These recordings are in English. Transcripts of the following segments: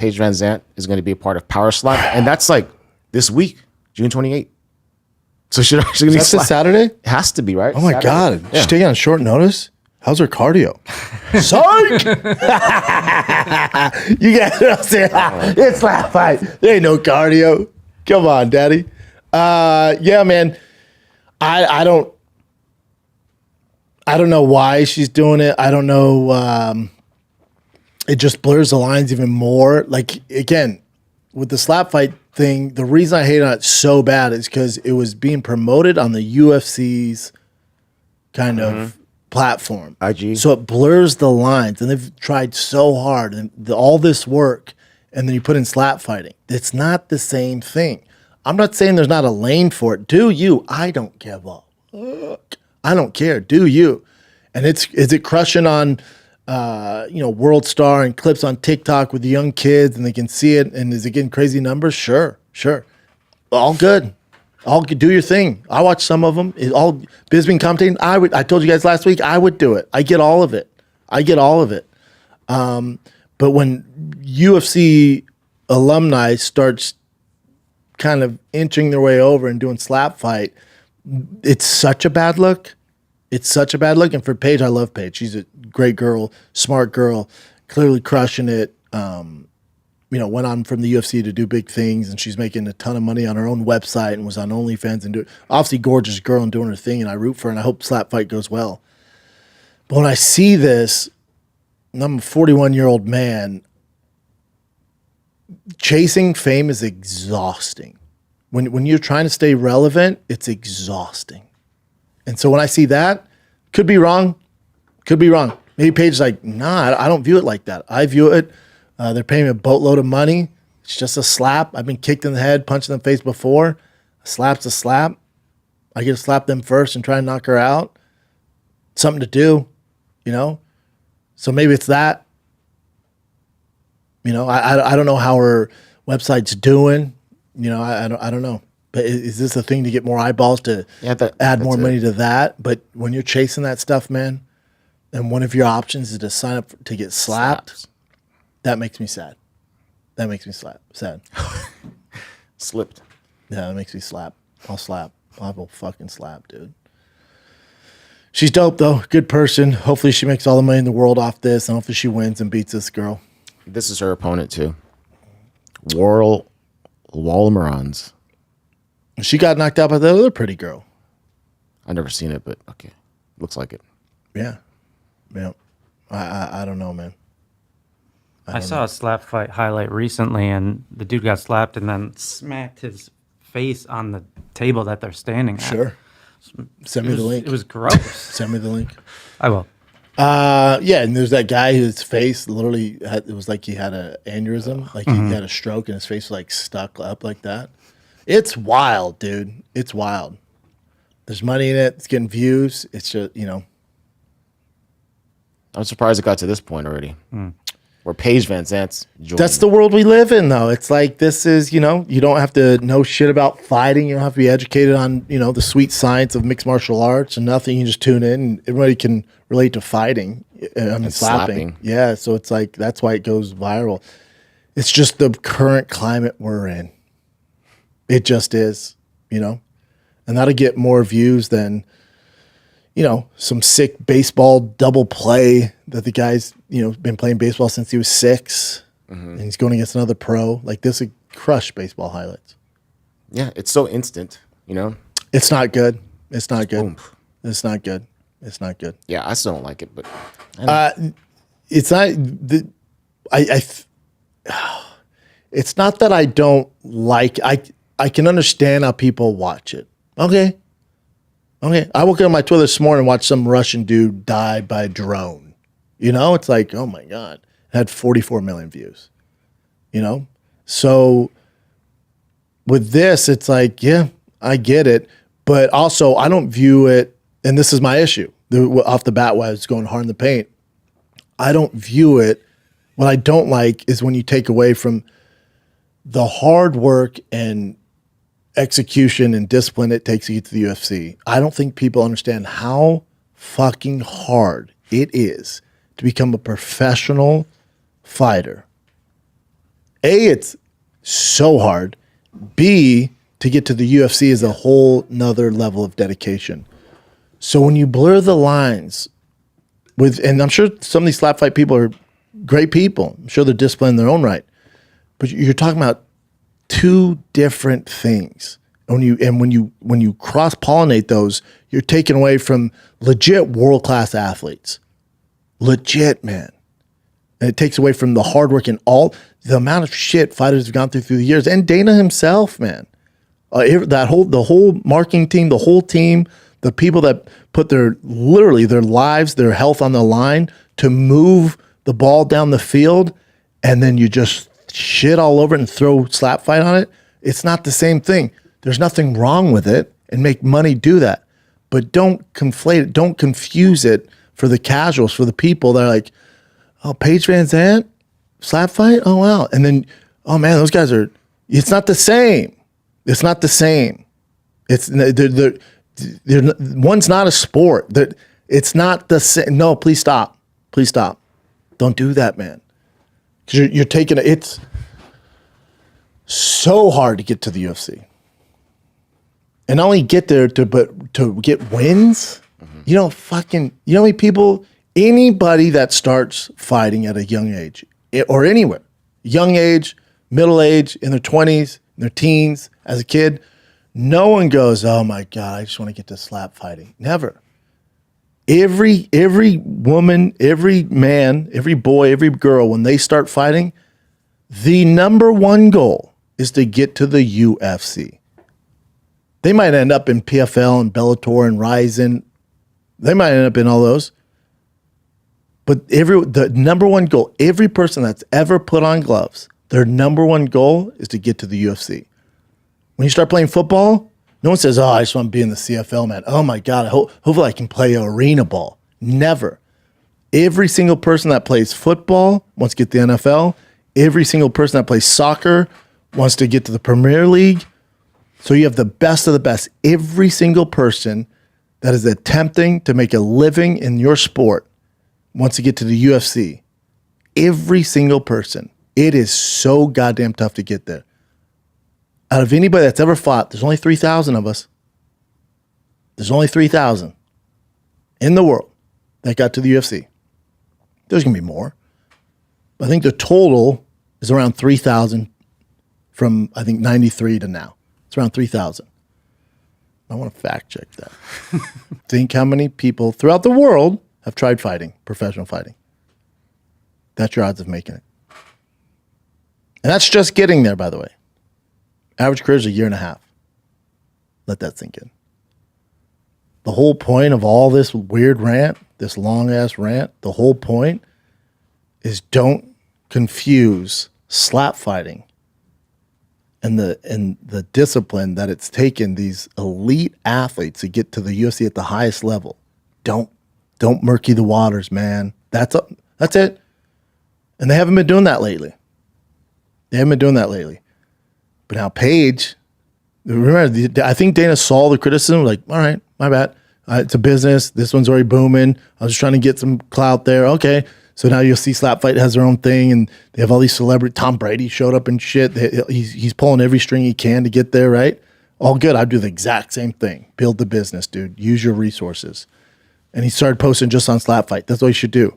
Paige VanZant is going to be a part of Power Slap, and that's like this week, June 28th. So she's actually Is that this Saturday? It has to be, right? Oh my Saturday. God. Yeah. She's taking on short notice? How's her cardio? Psych! You guys it's slap fight. There ain't no cardio. Come on, daddy. Yeah, man. I don't know why she's doing it. I don't know. It just blurs the lines even more. Like, again, with the slap fight thing, the reason I hate on it so bad is because it was being promoted on the UFC's kind of platform. IG. So it blurs the lines, and they've tried so hard, and all this work, and then you put in slap fighting. It's not the same thing. I'm not saying there's not a lane for it. Do you? I don't give a fuck. I don't care. Do you? And is it crushing on World Star and clips on TikTok with the young kids, and they can see it, and is it getting crazy numbers? Sure. All good. Do your thing. I watch some of them. All Bisbee commentating. I told you guys last week I would do it. I get all of it. But when UFC alumni starts kind of inching their way over and doing slap fight, it's such a bad look. And for Paige, I love Paige. She's a great girl, smart girl, clearly crushing it. Went on from the UFC to do big things, and she's making a ton of money on her own website and was on OnlyFans and obviously gorgeous girl and doing her thing, and I root for her, and I hope slap fight goes well. But when I see this, and I'm a 41-year-old man, chasing fame is exhausting. When you're trying to stay relevant, it's exhausting. And so when I see that, could be wrong. Maybe Paige's like, nah, I don't view it like that. I view it, they're paying me a boatload of money. It's just a slap. I've been kicked in the head, punched in the face before. A slap's a slap. I get to slap them first and try and knock her out. Something to do, So maybe it's that. I don't know how her website's doing. I don't know. But is this a thing to get more eyeballs to add more money to that? But when you're chasing that stuff, man, and one of your options is to sign up to get slapped, that makes me sad. Sad. Slipped. Yeah, that makes me slap. I'll slap. I will fucking slap, dude. She's dope, though. Good person. Hopefully she makes all the money in the world off this, and hopefully she wins and beats this girl. This is her opponent, too. Walmerons. She got knocked out by the other pretty girl. I've never seen it, but okay. Looks like it. Yeah. I don't know, man. I saw a slap fight highlight recently, and the dude got slapped and then smacked his face on the table that they're standing at. Sure. Send me the link. It was gross. Send me the link. I will. Yeah, and there's that guy whose face literally it was like he had an aneurysm, like he had a stroke, and his face was like stuck up like that. It's wild, dude. It's wild. There's money in it. It's getting views. It's just, I'm surprised it got to this point already. Where Paige VanZant's joining. That's the world we live in, though. It's like this is, you don't have to know shit about fighting. You don't have to be educated on, the sweet science of mixed martial arts and nothing. You can just tune in, and everybody can relate to fighting. Slapping. Yeah, so it's like that's why it goes viral. It's just the current climate we're in. It just is, and that'll get more views than, some sick baseball double play that the guy's, been playing baseball since he was 6, and he's going against another pro. Like this would crush baseball highlights. Yeah, it's so instant, It's not good. It's not good. Boom. It's not good. It's not good. Yeah, I still don't like it, but it's not it's not that I don't like I can understand how people watch it. Okay. I woke up on my Twitter this morning and watched some Russian dude die by drone. It's like, oh my God. It had 44 million views. So with this, it's like, yeah, I get it. But also, I don't view it, and this is my issue, off the bat, why I was going hard in the paint. I don't view it. What I don't like is when you take away from the hard work and execution and discipline it takes to get to the UFC. I don't think people understand how fucking hard it is to become a professional fighter. A, it's so hard. B, to get to the UFC is a whole nother level of dedication. So when you blur the lines and I'm sure some of these slap fight people are great people. I'm sure they're disciplined in their own right. But you're talking about two different things. When you cross-pollinate those, you're taking away from legit world-class athletes. Legit, man. And it takes away from the hard work and all the amount of shit fighters have gone through the years. And Dana himself, man. The whole marketing team, the whole team, the people that put their lives, their health on the line to move the ball down the field, and then you just shit all over it and throw slap fight on it. It's not the same thing. There's nothing wrong with it, and make money do that. But don't conflate it. Don't confuse it for the casuals, for the people that are like, oh, Paige VanZant, slap fight? Oh, wow. And then, oh, man, those guys are, it's not the same. It's not the same. They're one's not a sport. It's not the same. No, please stop. Please stop. Don't do that, man. Because you're taking it. It's so hard to get to the UFC. And not only get there, but to get wins. Mm-hmm. You know how many people, anybody that starts fighting at a young age, or anywhere, young age, middle age, in their 20s, in their teens, as a kid, no one goes, oh my God, I just want to get to slap fighting. Never. Every woman, every man, every boy, every girl, when they start fighting, the number one goal is to get to the UFC. They might end up in PFL and Bellator and Ryzen. They might end up in all those. But the number one goal, every person that's ever put on gloves, their number one goal is to get to the UFC. When you start playing football, no one says, oh, I just want to be in the CFL, man. Oh, my God, hopefully I can play arena ball. Never. Every single person that plays football wants to get to the NFL. Every single person that plays soccer wants to get to the Premier League. So you have the best of the best. Every single person that is attempting to make a living in your sport wants to get to the UFC. Every single person. It is so goddamn tough to get there. Out of anybody that's ever fought, there's only 3,000 of us. There's only 3,000 in the world that got to the UFC. There's going to be more. But I think the total is around 3,000 from, I think, 93 to now. It's around 3,000. I want to fact check that. Think how many people throughout the world have tried fighting, professional fighting. That's your odds of making it. And that's just getting there, by the way. Average career is a year and a half. Let that sink in. The whole point of all this weird rant, this long-ass rant, the whole point is don't confuse slap fighting and the discipline that it's taken these elite athletes to get to the UFC at the highest level. Don't murky the waters, man. That's it. And they haven't been doing that lately. But now Paige, remember, I think Dana saw the criticism, like, all right, my bad. It's a business. This one's already booming. I was just trying to get some clout there. Okay. So now you'll see Slap Fight has their own thing, and they have all these celebrities. Tom Brady showed up and shit. He's pulling every string he can to get there, right? All good. I'd do the exact same thing. Build the business, dude. Use your resources. And he started posting just on Slap Fight. That's what you should do.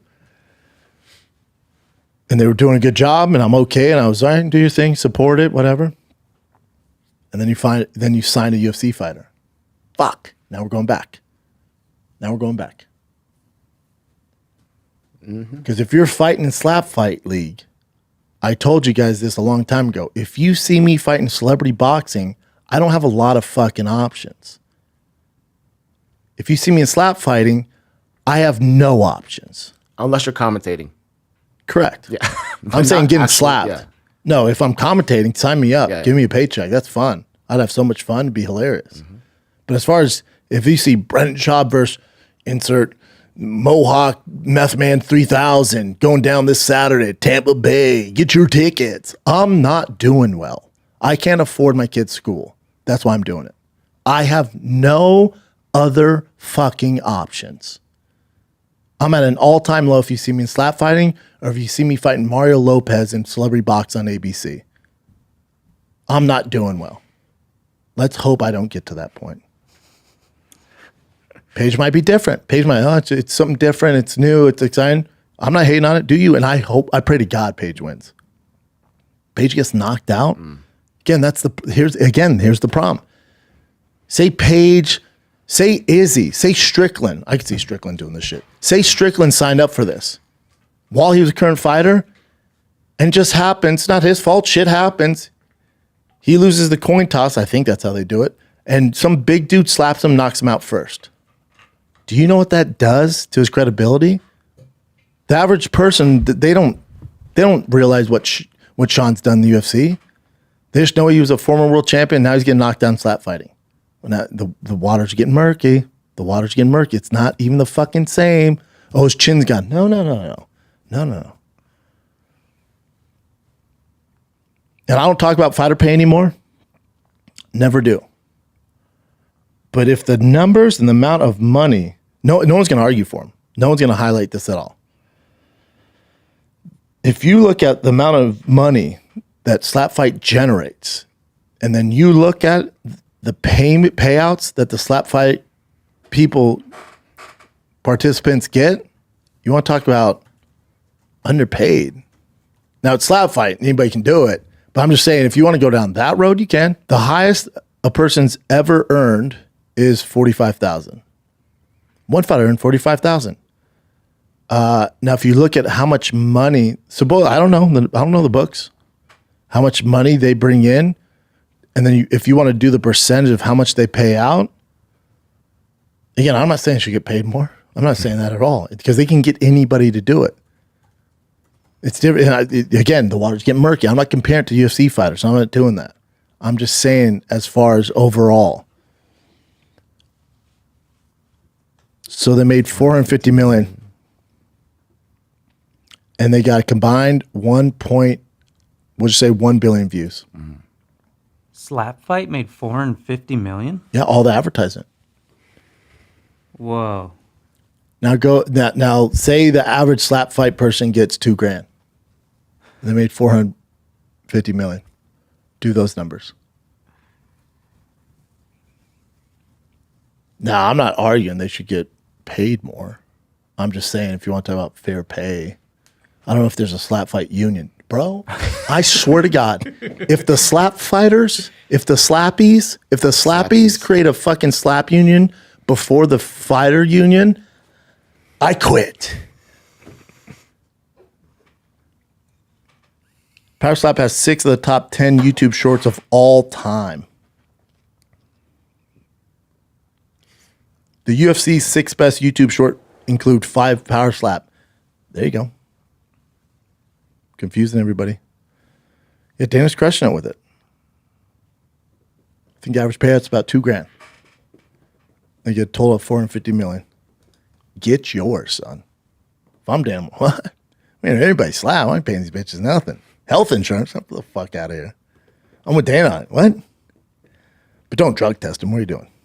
And they were doing a good job, and I'm okay. And I was, all right, do your thing, support it, whatever. And then you sign a UFC fighter. Fuck. Now we're going back. Because if you're fighting in Slap Fight League, I told you guys this a long time ago. If you see me fighting celebrity boxing, I don't have a lot of fucking options. If you see me in slap fighting, I have no options. Unless you're commentating. Correct. Yeah. I'm saying getting actually, slapped. yeah. No, if I'm commentating, sign me up. Yeah. Give me a paycheck. That's fun. I'd have so much fun. It'd be hilarious. Mm-hmm. But as far as if you see Brendan Schaub versus insert Mohawk Meth Man 3000 going down this Saturday at Tampa Bay, get your tickets. I'm not doing well. I can't afford my kid's school. That's why I'm doing it. I have no other fucking options. I'm at an all-time low if you see me in slap fighting or if you see me fighting Mario Lopez in Celebrity Box on ABC. I'm not doing well. Let's hope I don't get to that point. Paige might be different. Paige might, it's something different. It's new. It's exciting. I'm not hating on it. Do you? And I pray to God Paige wins. Paige gets knocked out. Again, here's the problem. Say Paige, say Izzy, say Strickland. I could see Strickland doing this shit. Say Strickland signed up for this while he was a current fighter, and it just happens. It's not his fault. Shit happens. He loses the coin toss. I think that's how they do it. And some big dude slaps him, knocks him out first. Do you know what that does to his credibility? The average person, they don't realize what Sean's done in the UFC. They just know he was a former world champion. Now he's getting knocked down slap fighting. The water's getting murky. The water's getting murky. It's not even the fucking same. Oh, his chin's gone. No. And I don't talk about fighter pay anymore. Never do. But if the numbers and the amount of money, no one's going to argue for him. No one's going to highlight this at all. If you look at the amount of money that slap fight generates, and then you look at the payouts that the slap fight participants get, you want to talk about underpaid. Now it's slap fight, anybody can do it. But I'm just saying, if you want to go down that road, you can. The highest a person's ever earned is $45,000. One fighter earned $45,000. Now, if you look at how much money, I don't know the books, how much money they bring in, and then if you want to do the percentage of how much they pay out, again, I'm not saying they should get paid more. I'm not saying that at all, because they can get anybody to do it. It's different. Again, the water's getting murky. I'm not comparing it to UFC fighters. I'm not doing that. I'm just saying as far as overall. So they made $450 million. And they got a combined 1 billion views. Slap fight made $450 million? Yeah, all the advertising. Whoa. Now say the average slap fight person gets $2,000. They made $450 million. Do those numbers. Now, I'm not arguing they should get paid more. I'm just saying, if you want to talk about fair pay, I don't know if there's a slap fight union. Bro, I swear to God, if the slappies create a fucking slap union before the fighter union, I quit. Power Slap has 6 of the top 10 YouTube shorts of all time. The UFC's 6 best YouTube short include 5 Power Slap. There you go. Confusing everybody. Yeah, Dana's crushing it with it. I think the average payout's about $2,000. They get a total of $450 million. Get yours, son. If I'm damn, what? I mean, everybody slap. I ain't paying these bitches nothing. Health insurance? Get the fuck out of here. I'm with Dana on it. What? But don't drug test him. What are you doing?